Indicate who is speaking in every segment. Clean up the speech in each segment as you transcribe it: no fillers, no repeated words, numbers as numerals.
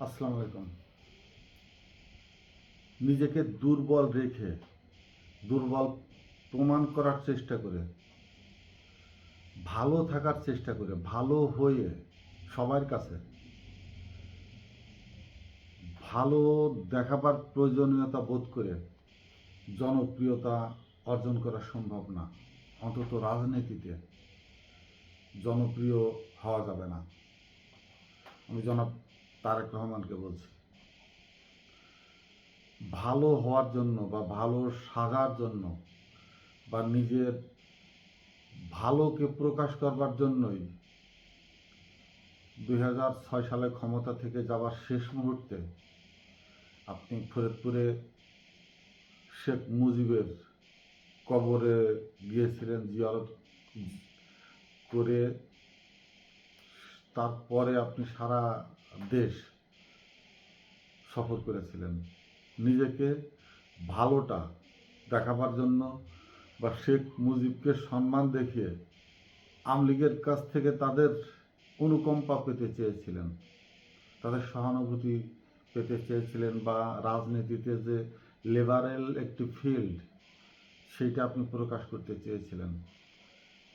Speaker 1: আসসালামু আলাইকুম। নিজেকে দুর্বল রেখে দুর্বল প্রমাণ করার চেষ্টা করে, ভালো থাকার চেষ্টা করে, ভালো হয়ে সবার কাছে ভালো দেখাবার প্রয়োজনীয়তা বোধ করে জনপ্রিয়তা অর্জন করা সম্ভব না। অন্তত রাজনীতিতে জনপ্রিয় হওয়া যাবে না। আমি জনাব তারেক রহমানকে বলছি, ভালো হওয়ার জন্য বা ভালো সাজার জন্য বা নিজের ভালোকে প্রকাশ করবার জন্যই 2006 সালে ক্ষমতা থেকে যাওয়ার শেষ মুহূর্তে আপনি ফরিদপুরে শেখ মুজিবের কবরে গিয়েছিলেন জিয়ারত করে। তারপরে আপনি সারা দেশ সফর করেছিলেন নিজেকে ভালোটা দেখাবার জন্য বা শেখ মুজিবকে সম্মান দেখিয়ে আওয়ামী লীগের কাছ থেকে তাদের অনুকম্পা পেতে চেয়েছিলেন, তাদের সহানুভূতি পেতে চেয়েছিলেন, বা রাজনীতিতে যে লিবারেল একটি ফিল্ড সেইটা আপনি প্রকাশ করতে চেয়েছিলেন।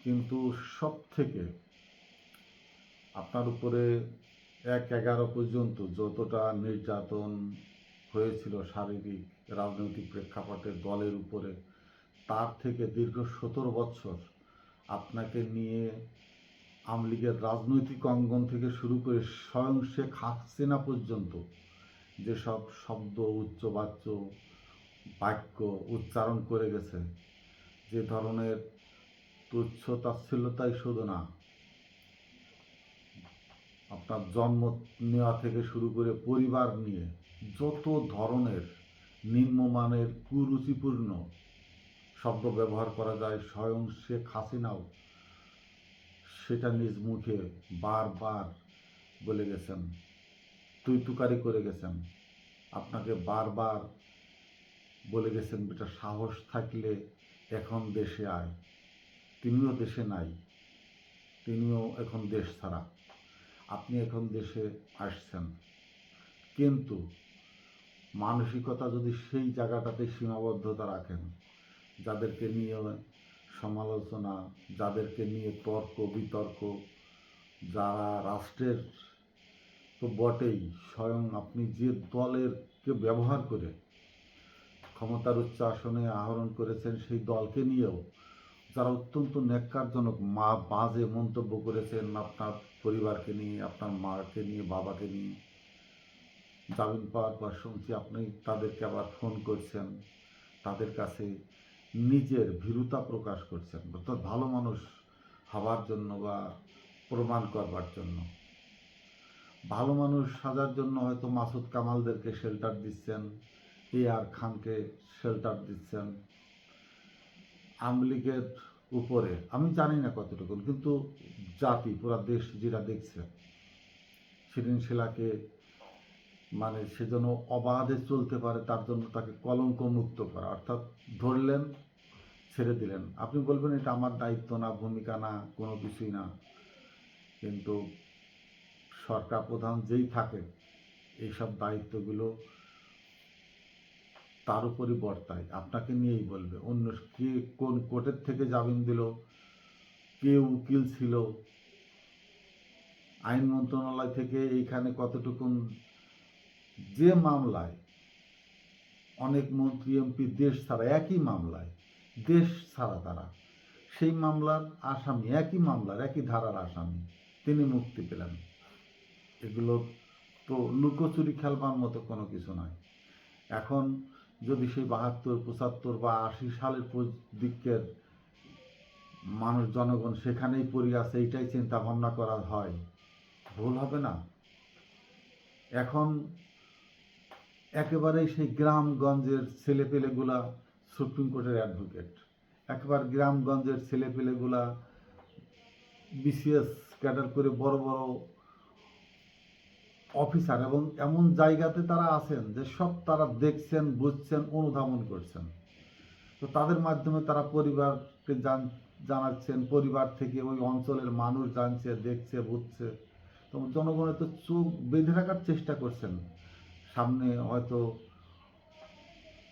Speaker 1: কিন্তু সব থেকে আপনার উপরে 1-11 পর্যন্ত যতটা নির্যাতন হয়েছিল শারীরিক রাজনৈতিক প্রেক্ষাপটে দলের উপরে, তার থেকে দীর্ঘ 17 বছর আপনাকে নিয়ে আওয়ামী লীগের রাজনৈতিক অঙ্গন থেকে শুরু করে স্বয়ং শেখ হাসিনা পর্যন্ত যেসব শব্দ উচ্চবাচ্য বাক্য উচ্চারণ করে গেছে, যে ধরনের তুচ্ছ তাচ্ছিল্যতাই শুধু না, আপনার জন্ম নেওয়া থেকে শুরু করে পরিবার নিয়ে যত ধরনের নিম্নমানের কুরুচিপূর্ণ শব্দ ব্যবহার করা যায়, স্বয়ং শেখ হাসিনাও সেটা নিজ মুখে বারবার বলে গেছেন, তুই তুকারি করে গেছেন। আপনাকে বারবার বলে গেছেন, বেটা সাহস থাকলে এখন দেশে আয়। তিনিও দেশে নাই, তিনিও এখন দেশ ছাড়া, আপনি এখন দেশে আসছেন। কিন্তু মানসিকতা যদি সেই জায়গাটাতে সীমাবদ্ধতা রাখেন, যাদেরকে নিয়ে সমালোচনা, যাদেরকে নিয়ে তর্ক বিতর্ক, যারা রাষ্ট্রের তো বটেই, স্বয়ং আপনি যে দলেরকে ব্যবহার করে ক্ষমতার উচ্চ আসনে আহরণ করেছেন, সেই দলকে নিয়েও যারা অত্যন্ত ন্যাক্কারজনক বাজে মন্তব্য করেছেন আপনার পরিবারকে নিয়ে, আপনার মাকে নিয়ে, বাবাকে নিয়ে, জামিন পাওয়ার পর শুনছি আপনি তাদেরকে আবার ফোন করছেন, তাদের কাছে নিজের ভীরুতা প্রকাশ করছেন, অর্থাৎ ভালো মানুষ হওয়ার জন্য বা প্রমাণ করবার জন্য। ভালো মানুষ সাজার জন্য হয়তো মাসুদ কামালদেরকে শেল্টার দিচ্ছেন, আর খানকে শেল্টার দিচ্ছেন। আওয়ামী লীগের উপরে আমি জানি না কতটুকু, কিন্তু জাতি পুরা দেশ যেটা দেখছে, শিরিন শিলাকে মানে সে যেন অবাধে চলতে পারে তার জন্য তাকে কলঙ্ক মুক্ত করা, অর্থাৎ ধরলেন ছেড়ে দিলেন। আপনি বলবেন এটা আমার দায়িত্ব না, ভূমিকা না, কোনো কিছুই না, কিন্তু সরকার প্রধান যেই থাকে এইসব দায়িত্বগুলো তার উপরই বর্তায়, আপনাকে নিয়েই বলবে। অন্য কে কোন কোর্টের থেকে জামিন দিল, কে উকিল ছিল, আইন মন্ত্রণালয় থেকে এইখানে কতটুকুন, যে মামলায় অনেক মন্ত্রী এমপি দেশ ছাড়া, একই মামলায় দেশ ছাড়া তারা, সেই মামলার আসামি, একই মামলার একই ধারার আসামি, তিনি মুক্তি পেলেন। এগুলো তো লুকোচুরি খেলবার মতো কোনো কিছু নয়। এখন যদি সেই 72, 75 বা 80 সালের দিকের মানুষ জনগণ সেখানেই পড়ে আছে, এইটাই চিন্তা ভাবনা করা হয়, ভুল হবে না? এখন একেবারেই সেই গ্রামগঞ্জের ছেলেপেলেগুলা সুপ্রিম কোর্টের অ্যাডভোকেট, একেবারে গ্রামগঞ্জের ছেলেপেলেগুলা বিসিএস ক্যাডার করে বড় বড় অফিসার, এবং এমন জায়গাতে তারা আছেন যে সব তারা দেখছেন, বুঝছেন, অনুধাবন করছেন। তো তাদের মাধ্যমে তারা পরিবারকে জানাচ্ছেন, পরিবার থেকে ওই অঞ্চলের মানুষ জানছে, দেখছে, বুঝছে, তো জনগণের তো চোখ বেঁধে রাখার চেষ্টা করছেন, সামনে হয়তো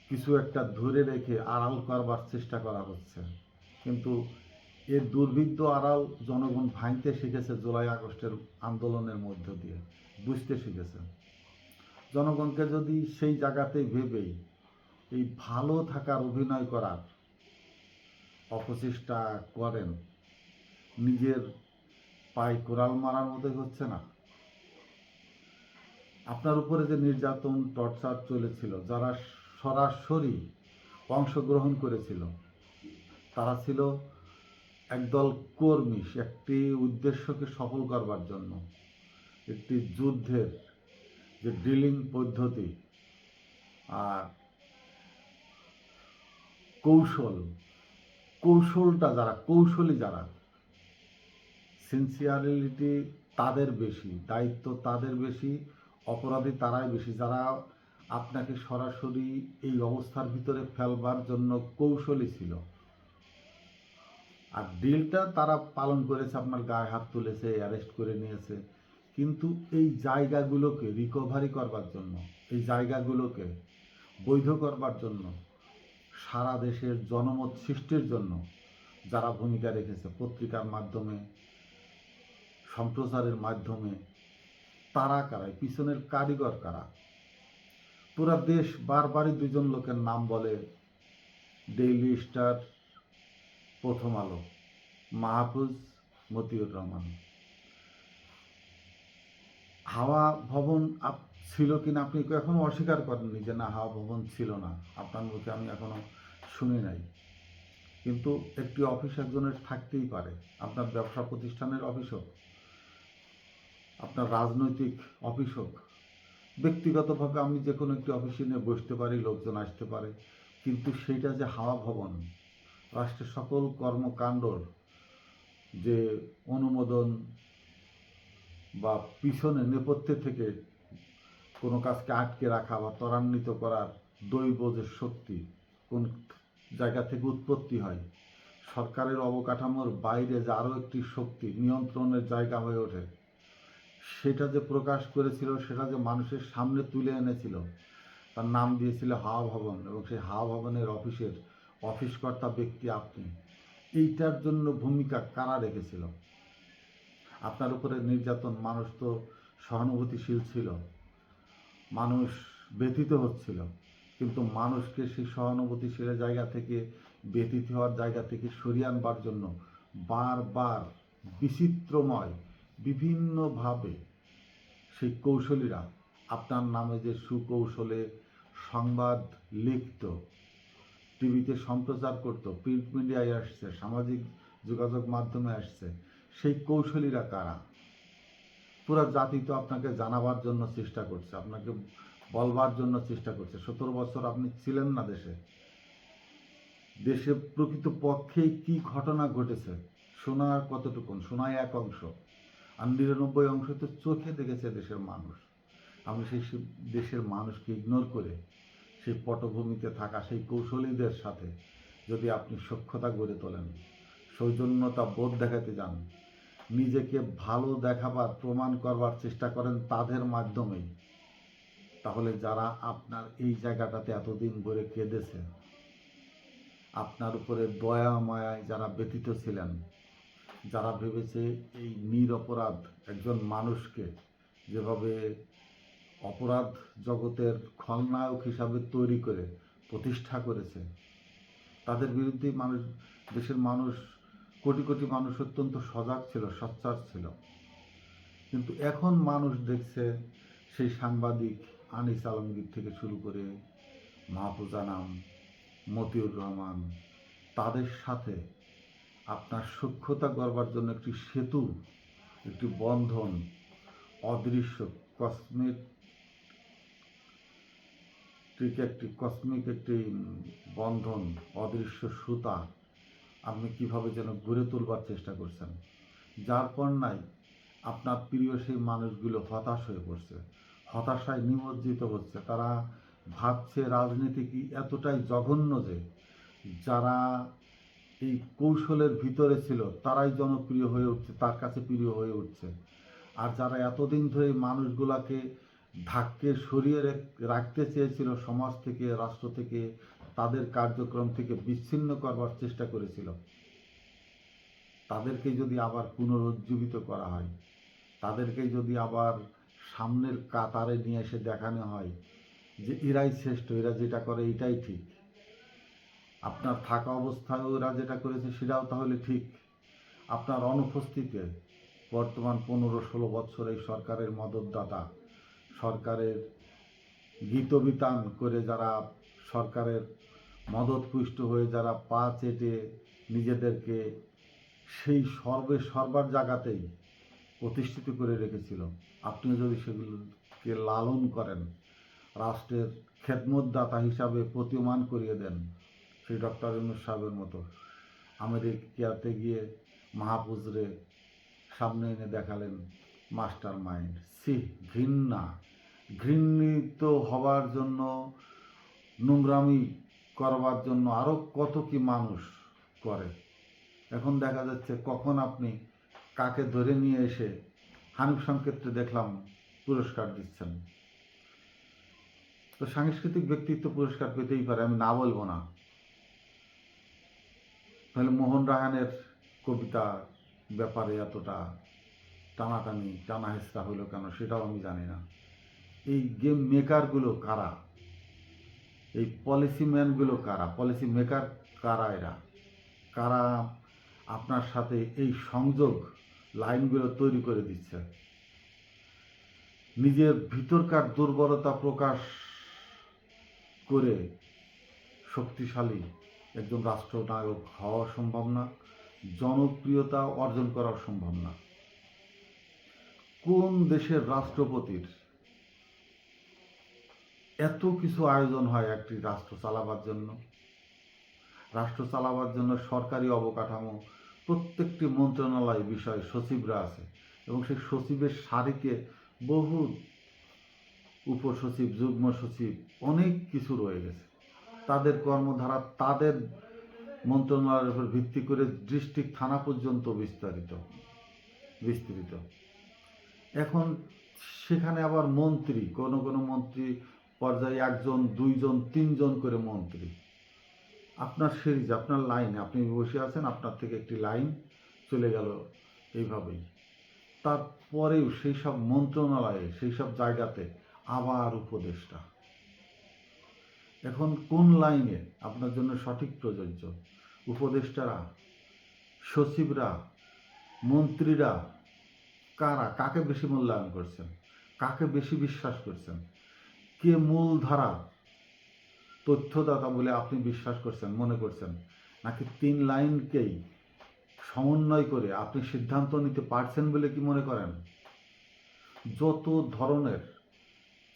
Speaker 1: কিছু একটা ধরে রেখে আড়াল করবার চেষ্টা করা হচ্ছে। কিন্তু এর দুর্ভিক্ষ আড়াল জনগণ ভাঙতে শিখেছে জুলাই আগস্টের আন্দোলনের মধ্য দিয়ে, বুঝতে শিখেছে। জনগণকে যদি সেই জায়গাতে ভেবেই এই ভালো থাকার অভিনয় করার অপচেষ্টা করেন, নিজের পায়ে কোরাল মারার মতোই হচ্ছে না? আপনার উপরে যে নির্যাতন টর্চার চলেছিল, যারা সরাসরি অংশগ্রহণ করেছিল, তারা ছিল একদল কর্মী, একটি উদ্দেশ্যকে সফল করবার জন্য, একটি যুদ্ধের যে ডিলিং পদ্ধতি আর কৌশলটা যারা কৌশলী, যারা সিনসিয়ারিটি তাদের বেশি, দায়িত্ব তাদের বেশি, অপরাধী তারাই বেশি, যারা আপনাকে সরাসরি এই অবস্থার ভিতরে ফেলবার জন্য কৌশলী ছিল। আর ডিলটা তারা পালন করেছে, আপনার গায়ে হাত তুলেছে, অ্যারেস্ট করে নিয়েছে। কিন্তু এই জায়গাগুলোকে রিকভারি করবার জন্য, এই জায়গাগুলোকে বৈধ করবার জন্য, সারা দেশের জনমত সৃষ্টির জন্য যারা ভূমিকা রেখেছে, পত্রিকার মাধ্যমে, সম্প্রচারের মাধ্যমে, তারা কারা, পিছনের কারিগর কারা? পুরা দেশ বারবারই দুজন লোকের নাম বলে, ডেইলি স্টার, প্রথম আলো, মাহফুজ, মতিউর রহমান। হাওয়া ভবন ছিল কিনা আপনি এখনো অস্বীকার করেননি যে না, হাওয়া ভবন ছিল না, আপনার মুখে আমি এখনো শুনি নাই। কিন্তু একটি অফিস একজনের থাকতেই পারে, আপনার ব্যবসা প্রতিষ্ঠানের অফিস হোক, আপনার রাজনৈতিক অফিস হোক, ব্যক্তিগতভাবে আমি যে কোনো একটি অফিসে নিয়ে বসতে পারি, লোকজন আসতে পারে। কিন্তু সেইটা যে হাওয়া ভবন, রাষ্ট্রের সকল কর্মকাণ্ডর যে অনুমোদন বা পিছনে নেপথ্যে থেকে কোনো কাজকে আটকে রাখা বা ত্বরান্বিত করার দৈব যে শক্তি কোন জায়গা থেকে উৎপত্তি হয়, সরকারের অবকাঠামোর বাইরে যে আরও একটি শক্তি নিয়ন্ত্রণের জায়গা হয়ে ওঠে, সেটা যে প্রকাশ করেছিল, সেটা যে মানুষের সামনে তুলে এনেছিল, তার নাম দিয়েছিল হাওয়া ভবন। এবং সেই হাওয়া ভবনের অফিসকর্তা ব্যক্তি আপনি। এইটার জন্য ভূমিকা কারা রেখেছিল? আপনার উপরে নির্যাতন, মানুষ তো সহানুভূতিশীল ছিল, মানুষ ব্যথিত হচ্ছিল, কিন্তু মানুষকে সেই সহানুভূতিশীল জায়গা থেকে, ব্যথিত হওয়ার জায়গা থেকে সরিয়ে আনবার জন্য বারবার বিচিত্রময় বিভিন্নভাবে সেই কৌশলীরা আপনার নামে যে সুকৌশলে সংবাদ লিখত, টিভিতে সম্প্রচার করত, প্রিন্ট মিডিয়ায় আসছে, সামাজিক যোগাযোগ মাধ্যমে আসছে, সেই কৌশলীরা কারা? পুরো জাতি তো আপনাকে জানাবার জন্য চেষ্টা করছে, আপনাকে বলবার জন্য চেষ্টা করছে। 17 বছর আপনি ছিলেন না দেশে। দেশে প্রকৃতপক্ষেই কি ঘটনা ঘটেছে শোনার কতটুকুন? শোনায় এক অংশ, আর 99 অংশ তো চোখে দেখেছে দেশের মানুষ। আপনি সেই দেশের মানুষকে ইগনোর করে সেই পটভূমিতে থাকা সেই কৌশলীদের সাথে যদি আপনি সখ্যতা গড়ে তোলেন, সৌজন্যতা বোধ দেখাতে যান, নিজেকে ভালো দেখাবার, প্রমাণ করবার চেষ্টা করেন তাদের মাধ্যমেই, তাহলে যারা আপনার এই জায়গাটাতে এতদিন ধরে কেঁদেছে, আপনার উপরে দয়া মায়ায় যারা ব্যতীত ছিলেন, যারা ভেবেছে এই নিরপরাধ একজন মানুষকে যেভাবে অপরাধ জগতের খলনায়ক হিসাবে তৈরি করে প্রতিষ্ঠা করেছে, তাদের বিরুদ্ধে দেশের মানুষ, কোটি কোটি মানুষ অত্যন্ত সজাগ ছিল, সোচ্চার ছিল। কিন্তু এখন মানুষ দেখছে সেই সাংবাদিক আনিস আলমগীর থেকে শুরু করে মাহফুজ আনাম, মতিউর রহমান, তাদের সাথে আপনার সখ্যতা করবার জন্য একটি সেতু, একটি বন্ধন, অদৃশ্য কসমিক একটি বন্ধন, অদৃশ্য সুতা আপনি কিভাবে যেন গড়ে তুলবার চেষ্টা করছেন, যার কন্যায় আপনার প্রিয় সেই মানুষগুলো হতাশ হয়ে পড়ছে, হতাশায় নিমজ্জিত হচ্ছে। তারা ভাবছে রাজনীতি কি এতটাই জঘন্য যে যারা এই কৌশলের ভিতরে ছিল তারাই জনপ্রিয় হয়ে উঠছে, তার কাছে প্রিয় হয়ে উঠছে। আর যারা এতদিন ধরে এই মানুষগুলাকে ধাক্কে সরিয়ে রাখতে চেয়েছিল সমাজ থেকে, রাষ্ট্র থেকে, তাদের কার্যক্রম থেকে বিচ্ছিন্ন করবার চেষ্টা করেছিল, তাদেরকে যদি আবার পুনরুজ্জীবিত করা হয়, তাদেরকে যদি আবার সামনের কাতারে নিয়ে এসে দেখানো হয় যে এরাই শ্রেষ্ঠ, এরা যেটা করে এটাই ঠিক, আপনার থাকা অবস্থায় ওরা যেটা করেছে সেটাও তাহলে ঠিক, আপনার অনুপস্থিতিতে বর্তমান 15-16 বছর এই সরকারের মদতদাতা, সরকারের গীতবিতান করে যারা সরকারের মদতপুষ্ট হয়ে যারা পা চেটে নিজেদেরকে সেই সর্বার জায়গাতেই প্রতিষ্ঠিত করে রেখেছিল, আপনি যদি সেগুলোকে লালন করেন, রাষ্ট্রের খেদমতদাতা হিসাবে প্রতীয়মান করিয়ে দেন, সেই ডক্টর ইউনূস সাহেবের মতো আমেরিকাতে গিয়ে মাহফুজরে সামনে এনে দেখালেন মাস্টার মাইন্ড, ঘৃণিত হবার জন্য, নোংরামি করবার জন্য আরও কত কি মানুষ করে। এখন দেখা যাচ্ছে কখন আপনি কাকে ধরে নিয়ে এসে হানিফ সংকেতকে দেখলাম পুরস্কার দিচ্ছেন। তো সাংস্কৃতিক ব্যক্তিত্ব পুরস্কার পেতেই পারে, আমি না বলবো না। তাহলে মোহন রায়হানের কবিতা ব্যাপারে এতটা টানা হেঁচড়া হলো কেন সেটাও আমি জানি না। এই গেম মেকারগুলো কারা, এই পলিসি ম্যানগুলো কারা, পলিসি মেকার কারা, এরা কারা আপনার সাথে এই সংযোগ লাইনগুলো তৈরি করে দিচ্ছে? নিজের ভিতরকার দুর্বলতা প্রকাশ করে শক্তিশালী একজন রাষ্ট্রনায়ক হওয়া সম্ভব না, জনপ্রিয়তা অর্জন করা সম্ভব না। কোন দেশের রাষ্ট্রপতির এত কিছু আয়োজন হয় একটি রাষ্ট্র চালাবার জন্য? রাষ্ট্র চালাবার জন্য সরকারি অবকাঠামো, প্রত্যেকটি মন্ত্রণালয় বিষয়ে সচিবরা আছে এবং সেই সচিবের সারিকে বহু উপসচিব, যুগ্ম সচিব, অনেক কিছু রয়ে গেছে। তাদের কর্মধারা তাদের মন্ত্রণালয়ের উপর ভিত্তি করে ডিস্ট্রিক্ট থানা পর্যন্ত বিস্তৃত। এখন সেখানে আবার মন্ত্রী, কোনো মন্ত্রী পর্যায়ে 1 জন 2 জন 3 জন করে মন্ত্রী। আপনার সিরিজ, আপনার লাইনে আপনি বসে আছেন, আপনার থেকে একটি লাইন চলে গেল এইভাবেই। তারপরেও সেই সব মন্ত্রণালয়ে, সেই সব জায়গাতে আবার উপদেষ্টা। এখন কোন লাইনে আপনার জন্য সঠিক প্রযোজ্য? উপদেষ্টারা, সচিবরা, মন্ত্রীরা কারা? কাকে বেশি মূল্যায়ন করছেন? কাকে বেশি বিশ্বাস করছেন? কে মূলধারা তথ্যদাতা বলে আপনি বিশ্বাস করছেন, মনে করছেন? নাকি 3 লাইনকেই সমন্বয় করে আপনি সিদ্ধান্ত নিতে পারছেন বলে কি মনে করেন? যত ধরনের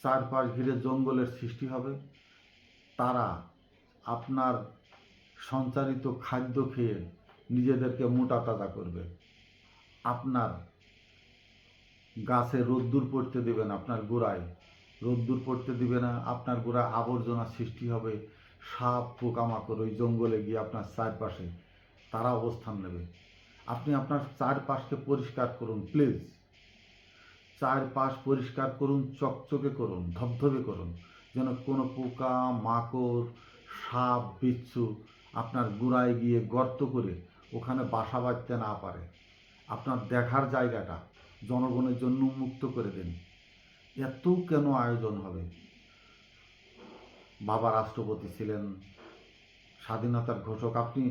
Speaker 1: চারপাশ ঘিরে জঙ্গলের সৃষ্টি হবে, তারা আপনার সঞ্চারিত খাদ্য খেয়ে নিজেদেরকে মোটা তাজা করবে। আপনার গাছে রোদ্দুর পড়তে দেবে না, আপনার গোড়ায় রোদ্দুর পড়তে দিবে না, আপনার গোড়ায় আবর্জনা সৃষ্টি হবে, সাপ পোকামাকড় ওই জঙ্গলে গিয়ে আপনার চারপাশে তারা অবস্থান নেবে। আপনি আপনার চারপাশকে পরিষ্কার করুন প্লিজ, চারপাশ পরিষ্কার করুন, চকচকে করুন, ধবধবে করুন, যেন কোনো পোকা মাকড়, সাপ বিচ্ছু আপনার গোড়ায় গিয়ে গর্ত করে ওখানে বাসা বাঁধতে না পারে। আপনার দেখার জায়গাটা জনগণের জন্য উন্মুক্ত করে দিন। এত কেন আয়োজন হবে? বাবা রাষ্ট্রপতি ছিলেন, স্বাধীনতার ঘোষক, আপনি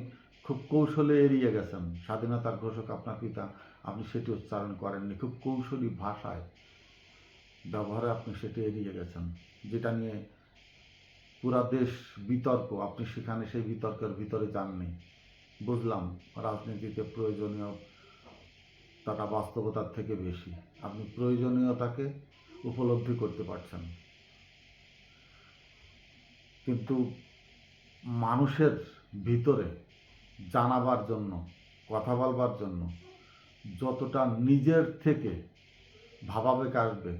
Speaker 1: খুব কৌশলে এড়িয়ে গেছেন। স্বাধীনতার ঘোষক আপনার পিতা, আপনি সেটি উচ্চারণ করেননি, খুব কৌশলী ভাষায় ব্যবহারে আপনি সেটি এড়িয়ে গেছেন, যেটা নিয়ে পুরা দেশ বিতর্ক, আপনি সেখানে সেই বিতর্কের ভিতরে যাননি। বুঝলাম রাজনীতিতে প্রয়োজনীয়তাটা বাস্তবতার থেকে বেশি, আপনি প্রয়োজনীয়তাকে উপলব্ধি করতে পারছেন, কিন্তু মানুষের ভিতরে জানাবার জন্য, কথা বলবার জন্য যতটা নিজের থেকে ভাবাবেগ আসবে,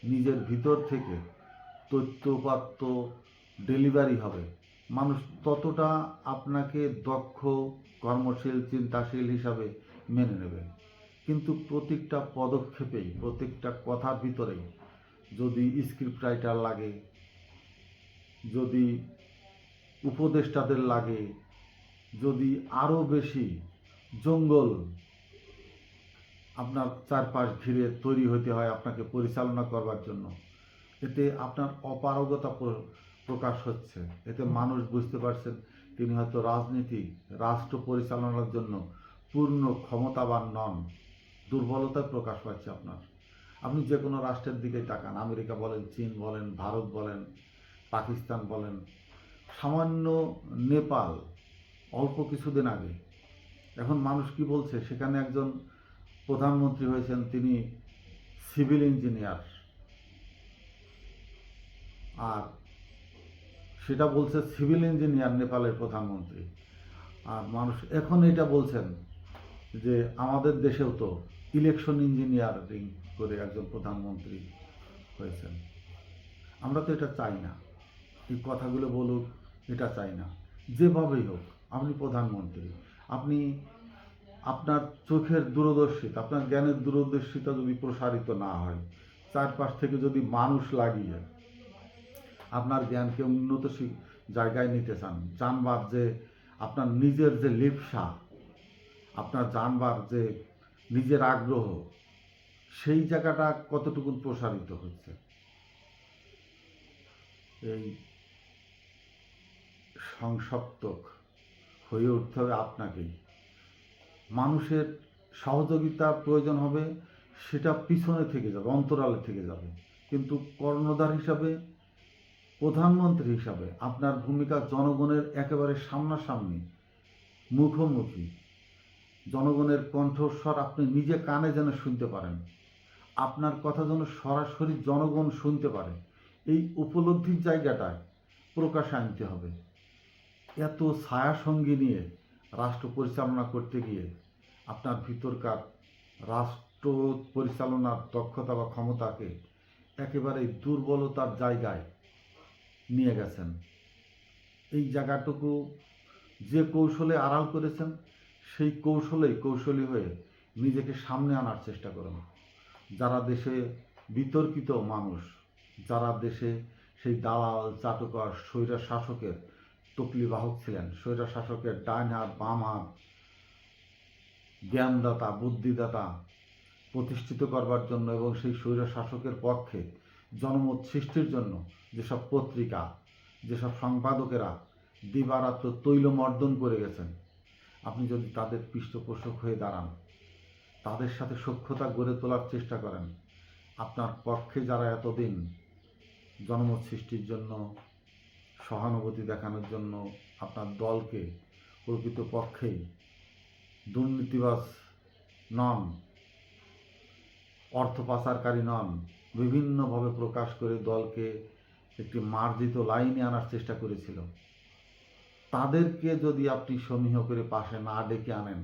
Speaker 1: নিজের ভিতর থেকে তথ্যপাত্য ডেলিভারি হবে, মানুষ ততটা আপনাকে দক্ষ, কর্মশীল, চিন্তাশীল হিসাবে মেনে নেবে। কিন্তু প্রত্যেকটা পদক্ষেপেই, প্রত্যেকটা কথার ভিতরেই যদি স্ক্রিপ্ট রাইটার লাগে, যদি উপদেষ্টাদের লাগে, যদি আরও বেশি জঙ্গল আপনার চারপাশ ঘিরে তৈরি হতে হয় আপনাকে পরিচালনা করবার জন্য, এতে আপনার অপারগতা প্রকাশ হচ্ছে। এতে মানুষ বুঝতে পারছেন তিনি হয়তো রাষ্ট্র পরিচালনার জন্য পূর্ণ ক্ষমতাবান নন। দুর্বলতা প্রকাশ পাচ্ছে আপনার। আপনি যে কোনো রাষ্ট্রের দিকে তাকান, আমেরিকা বলেন, চীন বলেন, ভারত বলেন, পাকিস্তান বলেন, সামান্য নেপাল অল্প কিছুদিন আগে, এখন মানুষ কি বলছে, সেখানে একজন প্রধানমন্ত্রী হয়েছেন, তিনি সিভিল ইঞ্জিনিয়ার, আর সেটা বলছে সিভিল ইঞ্জিনিয়ার নেপালের প্রধানমন্ত্রী। আর মানুষ এখন এটা বলছেন যে আমাদের দেশেও তো ইলেকশন ইঞ্জিনিয়ারিং করে একজন প্রধানমন্ত্রী হয়েছেন। আমরা তো এটা চাই না, এই কথাগুলো বলুক, এটা চাই না। যেভাবেই হোক আপনি প্রধানমন্ত্রী, আপনি আপনার চোখের দূরদর্শিতা, আপনার জ্ঞানের দূরদর্শিতা যদি প্রসারিত না হয়, চারপাশ থেকে যদি মানুষ লাগিয়ে আপনার জ্ঞানকে উন্নত জায়গায় নিতে চান, জানবার যে আপনার নিজের যে লিপ্সা, আপনার জানবার যে নিজের আগ্রহ, সেই জায়গাটা কতটুকু প্রসারিত হচ্ছে, এই সংসপ্তক হয়ে উঠতে হবে আপনাকেই। মানুষের সহযোগিতা প্রয়োজন হবে, সেটা পিছনে থেকে যাবে, অন্তরালে থেকে যাবে, কিন্তু কর্ণধার হিসাবে, প্রধানমন্ত্রী হিসাবে আপনার ভূমিকা জনগণের একেবারে সামনাসামনি, মুখোমুখি, জনগণের কণ্ঠস্বর আপনি নিজে কানে যেন শুনতে পারেন, আপনার কথা যেন সরাসরি জনগণ শুনতে পারে, এই উপলব্ধির জায়গাটায় প্রকাশ আনতে হবে। এত ছায়াসঙ্গী নিয়ে রাষ্ট্র পরিচালনা করতে গিয়ে আপনার ভিতরকার রাষ্ট্র পরিচালনার দক্ষতা বা ক্ষমতাকে একেবারে দুর্বলতার জায়গায় নিয়ে গেছেন। এই জায়গাটুকু যে কৌশলে আড়াল করেছেন, সেই কৌশলী হয়ে নিজেকে সামনে আনার চেষ্টা করুন। যারা দেশে বিতর্কিত মানুষ, যারা দেশে সেই দালাল, চাটুকার, স্বৈরা শাসকের তকলিবাহক ছিলেন, স্বৈরা শাসকের ডান হাত, বাম হাত, জ্ঞানদাতা, বুদ্ধিদাতা প্রতিষ্ঠিত করবার জন্য এবং সেই স্বৈরা শাসকের পক্ষে জনমত সৃষ্টির জন্য যেসব পত্রিকা, যেসব সম্পাদকেরা দিবারাত্র তৈলমর্দন করে গেছেন, আপনি যদি তাদের পৃষ্ঠপোষক হয়ে দাঁড়ান, তাদের সাথে সখ্যতা গড়ে তোলার চেষ্টা করেন, আপনার পক্ষে যারা এতদিন জনমত সৃষ্টির জন্য, সহানুভূতি দেখানোর জন্য আপনার দলকে প্রকৃতপক্ষেই দুর্নীতিবাজ নন, অর্থ পাচারকারী নন, বিভিন্নভাবে প্রকাশ করে দলকে একটি মার্জিত লাইনে আনার চেষ্টা করেছিল, তাদেরকে যদি আপনি সমীহ করে পাশে না ডেকে আনেন,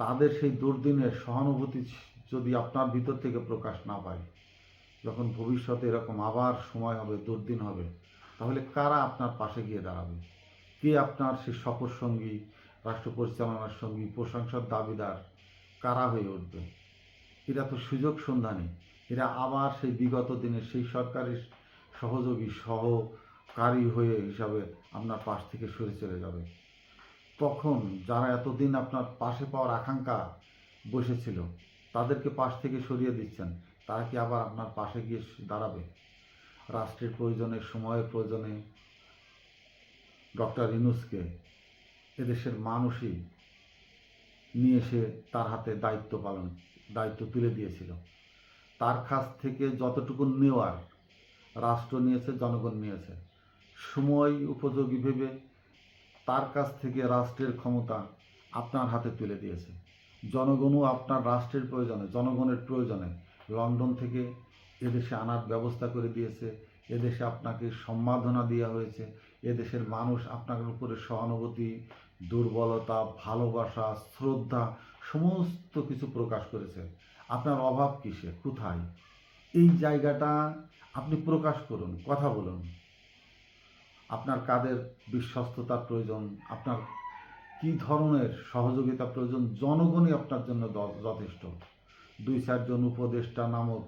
Speaker 1: তাদের সেই দুর্দিনের সহানুভূতি যদি আপনার ভিতর থেকে প্রকাশ না পায়, যখন ভবিষ্যতে এরকম আবার সময় হবে, দুর্দিন হবে, তাহলে কারা আপনার পাশে গিয়ে দাঁড়াবে? কে আপনার সেই শপথ সঙ্গী, রাষ্ট্র পরিচালনার সঙ্গী, প্রশংসার দাবিদার কারা হয়ে উঠবে? এরা তো সুযোগ সন্ধানী, এরা আবার সেই বিগত দিনের সেই সরকারের সহযোগী, সহকারী হয়ে হিসাবে আপনার পাশ থেকে সরে চলে যাবে। তখন যারা এতদিন আপনার পাশে পাওয়ার আকাঙ্ক্ষা বসেছিল, তাদেরকে পাশ থেকে সরিয়ে দিচ্ছেন, তারা কি আবার আপনার পাশে গিয়ে দাঁড়াবে? রাষ্ট্রের প্রয়োজনে, সময়ের প্রয়োজনে ডক্টর ইউনূসকে এদেশের মানুষই নিয়ে এসে তার হাতে দায়িত্ব তুলে দিয়েছিল। তার কাছ থেকে যতটুকু নেওয়ার রাষ্ট্র নিয়েছে, জনগণ নিয়েছে। সময় উপযোগী ভেবে তার কাছ থেকে রাষ্ট্রের ক্ষমতা আপনার হাতে তুলে দিয়েছে। জনগণও আপনার রাষ্ট্রের প্রয়োজনে, জনগণের প্রয়োজনে লন্ডন থেকে এদেশে আনার ব্যবস্থা করে দিয়েছে। এদেশে আপনাকে সম্মাননা দেওয়া হয়েছে। এদেশের মানুষ আপনার উপরে সহানুভূতি, দুর্বলতা, ভালোবাসা, শ্রদ্ধা সমস্ত কিছু প্রকাশ করেছে। আপনার অভাব কিসে, কোথায়? এই জায়গাটা আপনি প্রকাশ করুন, কথা বলুন। আপনার কাদের বিশ্বস্ততার প্রয়োজন, আপনার কী ধরনের সহযোগিতা প্রয়োজন, জনগণই আপনার জন্য যথেষ্ট। 2-4 জন উপদেষ্টা নামক,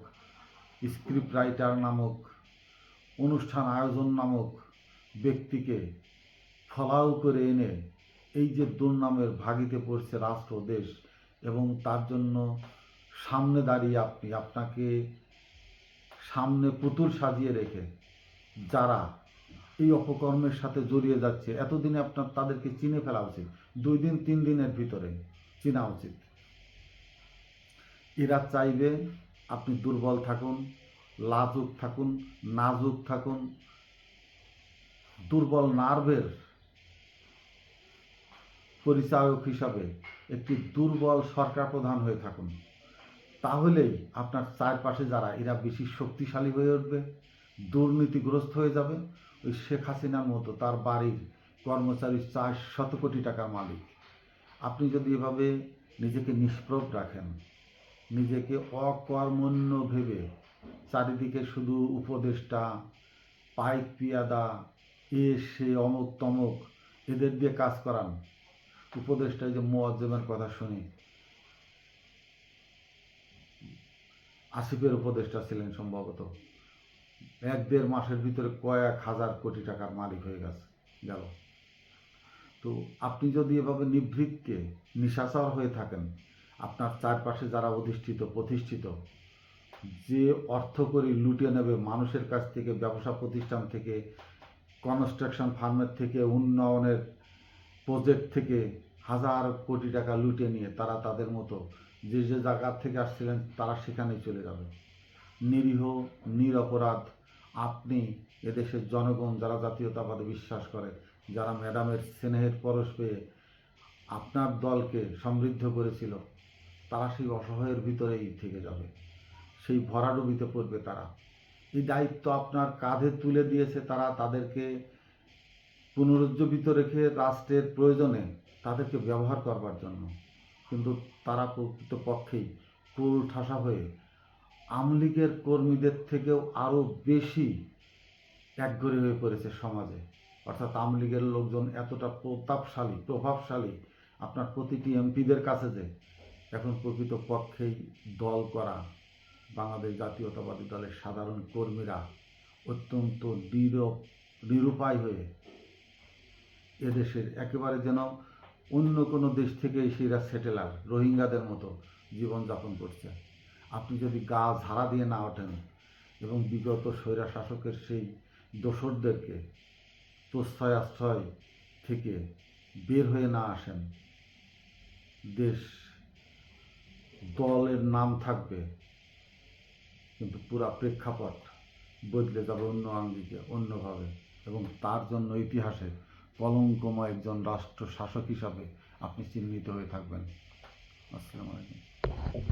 Speaker 1: স্ক্রিপ্ট রাইটার নামক, অনুষ্ঠান আয়োজন নামক ব্যক্তিকে ফলাও করে এনে এই যে দুর্নামের ভাগিতে পড়ছে রাষ্ট্র দেশ, এবং তার জন্য সামনে দাঁড়িয়ে আপনাকে সামনে পুতুল সাজিয়ে রেখে যারা এই অপকর্মের সাথে জড়িয়ে যাচ্ছে, এতদিনে আপনার তাদেরকে চিনে ফেলা উচিত, 2-3 দিনের ভিতরে চেনা উচিত। এরা চাইবে আপনি দুর্বল থাকুন, লাজুক থাকুন, নাজুক থাকুন, দুর্বল নার্ভের পরিচায়ক হিসাবে একটি দুর্বল সরকার প্রধান হয়ে থাকুন। তাহলেই আপনার চারপাশে যারা, এরা বেশি শক্তিশালী হয়ে উঠবে, দুর্নীতিগ্রস্ত হয়ে যাবে। ওই শেখ হাসিনার মতো তার বাড়ির কর্মচারী 400 কোটি টাকার মালিক। আপনি যদি এভাবে নিজেকে নিষ্প্রভ রাখেন, নিজেকে অকর্মণ্য ভেবে চারিদিকে শুধু উপদেষ্টা, পাইক পিয়াদা, সে অমুক তমুক এদের দিয়ে কাজ করান। উপদেষ্টায় যে মোয়াজ্জেমের কথা শুনি, আসিফের উপদেষ্টা ছিলেন সম্ভবত, 1-1.5 মাসের ভিতরে কয়েক হাজার কোটি টাকার মালিক হয়ে গেল। তো আপনি যদি এভাবে নিভৃতকে নিশাচর হয়ে থাকেন, আপনার চারপাশে যারা অধিষ্ঠিত প্রতিষ্ঠিত, যে অর্থ করে লুটিয়ে নেবে মানুষের কাছ থেকে, ব্যবসা প্রতিষ্ঠান থেকে, কনস্ট্রাকশন ফার্মের থেকে, উন্নয়নের প্রজেক্ট থেকে হাজার কোটি টাকা লুটিয়ে নিয়ে তারা তাদের মতো যে যে জায়গা থেকে আসছিলেন তারা সেখানেই চলে যাবে। নিরীহ নিরপরাধ আপনি, এদেশের জনগণ যারা জাতীয়তাবাদে বিশ্বাস করে, যারা ম্যাডামের স্নেহের পরশ পেয়ে আপনার দলকে সমৃদ্ধ করেছিল, তারা সেই অসহায়ের ভিতরেই থেকে যাবে, সেই ভরাডুবিতে পড়বে তারা। এই দায়িত্ব আপনার কাঁধে তুলে দিয়েছে তারা, তাদেরকে পুনরুজ্জীবিত রেখে রাষ্ট্রের প্রয়োজনে তাদেরকে ব্যবহার করবার জন্য। কিন্তু তারা প্রকৃতপক্ষেই কুল ঠাসা হয়ে আওয়ামী লীগের কর্মীদের থেকেও আরও বেশি একঘরে হয়ে পড়েছে সমাজে। অর্থাৎ আওয়ামী লীগের লোকজন এতটা প্রভাবশালী আপনার প্রতিটি এমপিদের কাছে যে এখন প্রকৃতপক্ষেই দল করা বাংলাদেশ জাতীয়তাবাদী দলের সাধারণ কর্মীরা অত্যন্ত নিরুপায় হয়ে এদেশের একেবারে যেন অন্য কোনো দেশ থেকে এসেরা সেটেলার, রোহিঙ্গাদের মতো জীবনযাপন করছে। আপনি যদি গা ঝাড়া দিয়ে না ওঠেন এবং বিগত স্বৈরা শাসকের সেই দোসরদেরকে প্রশ্রয় আশ্রয় থেকে বের হয়ে না আসেন, দেশ দলের নাম থাকবে কিন্তু পুরা প্রেক্ষাপট বদলে যাবে অন্য আঙ্গিকে, অন্যভাবে, এবং তার জন্য ইতিহাসে কলঙ্কময় একজন রাষ্ট্র শাসক হিসাবে আপনি চিহ্নিত হয়ে থাকবেন। আসসালামু আলাইকুম।